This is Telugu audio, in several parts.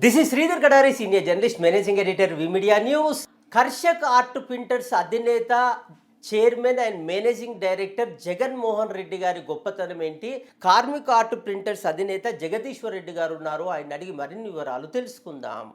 This is Sridhar Kadari, senior journalist, managing editor, V media news. Karshak art printers అధినేత, chairman and managing director Jagan Mohan Reddy గారి గొప్పతనం ఏంటి? కార్మిక ఆర్ట్ ప్రింటర్స్ అధినేత జగదీశ్వర్ రెడ్డి గారు ఉన్నారు. ఆయన అడిగి మరిన్ని వివరాలు తెలుసుకుందాం.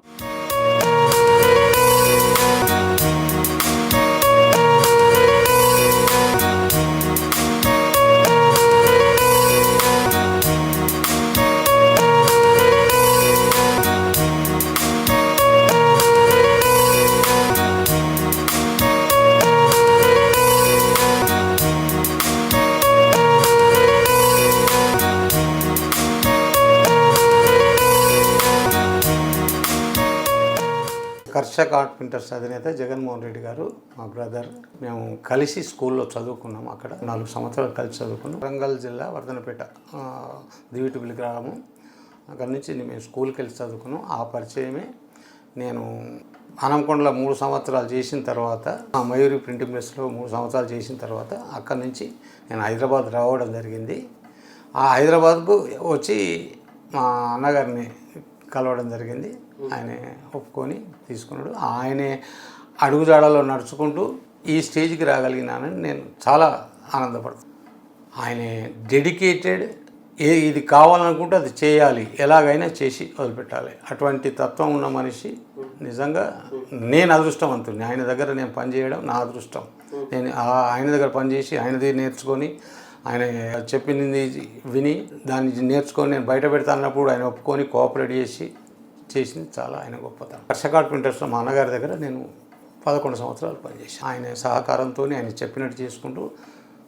కర్షక్ ఆర్ట్ ప్రింటర్స్ అధినేత జగన్మోహన్ రెడ్డి గారు మా బ్రదర్. మేము కలిసి స్కూల్లో చదువుకున్నాము. అక్కడ 4 సంవత్సరాలు కలిసి చదువుకున్నాం. వరంగల్ జిల్లా వర్ధనపేట దివిటిపల్లి గ్రామం. అక్కడి నుంచి మేము స్కూల్కి వెళ్ళి చదువుకున్నాం. ఆ పరిచయమే నేను హనంకొండలో 3 సంవత్సరాలు చేసిన తర్వాత, మయూరి ప్రింటింగ్ ప్రెస్లో 3 సంవత్సరాలు చేసిన తర్వాత అక్కడి నుంచి నేను హైదరాబాద్ రావడం జరిగింది. ఆ హైదరాబాద్కు వచ్చి మా అన్నగారిని కలవడం జరిగింది. ఆయనే ఒప్పుకొని తీసుకున్నాడు. ఆయనే అడుగుజాడలో నడుచుకుంటూ ఈ స్టేజ్కి రాగలిగినానని నేను చాలా ఆనందపడుతున్నాను. ఆయనే డెడికేటెడ్, ఇది కావాలనుకుంటే అది చేయాలి, ఎలాగైనా చేసి వదిలిపెట్టాలి, అటువంటి తత్వం ఉన్న మనిషి. నిజంగా నేను అదృష్టవంతుడిని. ఆయన దగ్గర నేను పనిచేయడం నా అదృష్టం. నేను ఆయన దగ్గర పనిచేసి ఆయనది నేర్చుకొని, ఆయన చెప్పింది విని దాన్ని నేర్చుకొని నేను బయట పెడతానన్నప్పుడు ఆయన ఒప్పుకొని కోఆపరేట్ చేసింది చాలా ఆయన గొప్పతనం. కర్షక్ ఆర్ట్ ప్రింటర్స్లో మా అన్నగారి దగ్గర నేను 11 సంవత్సరాలు పనిచేసాను. ఆయన సహకారంతో ఆయన చెప్పినట్టు చేసుకుంటూ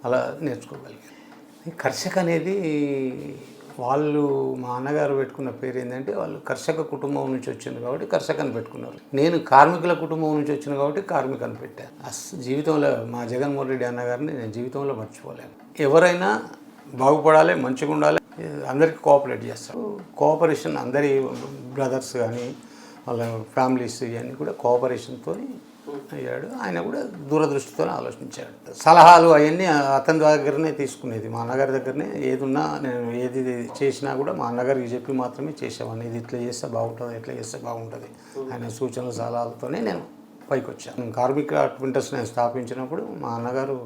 అలా నేర్చుకోగలిగాను. కర్షక్ అనేది వాళ్ళు, మా అన్నగారు పెట్టుకున్న పేరు ఏంటంటే, వాళ్ళు కర్షక కుటుంబం నుంచి వచ్చింది కాబట్టి కర్షక్ అని పెట్టుకున్నారు. నేను కార్మికుల కుటుంబం నుంచి వచ్చిన కాబట్టి కార్మిక అని పెట్టాను. జీవితంలో మా జగన్మోహన్ రెడ్డి అన్నగారిని నేను జీవితంలో మర్చిపోలేను. ఎవరైనా బాగుపడాలి, మంచిగా ఉండాలి, అందరికీ కోఆపరేట్ చేస్తారు. కోఆపరేషన్ అందరి బ్రదర్స్ కానీ వాళ్ళ ఫ్యామిలీస్ ఇవన్నీ కూడా కోఆపరేషన్తో అయ్యాడు. ఆయన కూడా దూరదృష్టితో ఆలోచించాడు. సలహాలు అవన్నీ అతని దగ్గరనే తీసుకునేది. మా అన్నగారి దగ్గరనే ఏదున్నా, నేను ఏది చేసినా కూడా మా అన్నగారికి చెప్పి మాత్రమే చేసేవాడిని. ఇది ఇట్లా చేస్తే బాగుంటుంది, ఎట్లా చేస్తే బాగుంటుంది, ఆయన సూచనలు సలహాలతోనే నేను పైకి వచ్చాను. కార్మిక ఆర్ట్ ప్రింటర్స్ నేను స్థాపించినప్పుడు మా అన్నగారు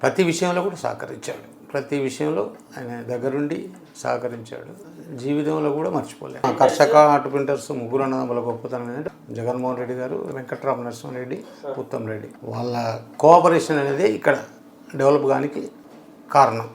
ప్రతి విషయంలో కూడా సహకరించాడు. ప్రతి విషయంలో ఆయన దగ్గరుండి సహకరించాడు. జీవితంలో కూడా మర్చిపోలేదు. కర్షక ఆర్ట్ ప్రింటర్స్ ముగ్గురు అన్నదమ్ముల గొప్పతనం ఏంటంటే జగన్మోహన్ రెడ్డి గారు, వెంకట్రామ నరసింహారెడ్డి, ఉత్తమ్ రెడ్డి. వాళ్ళ కోఆపరేషన్ అనేది ఇక్కడ డెవలప్ కానికి కారణం.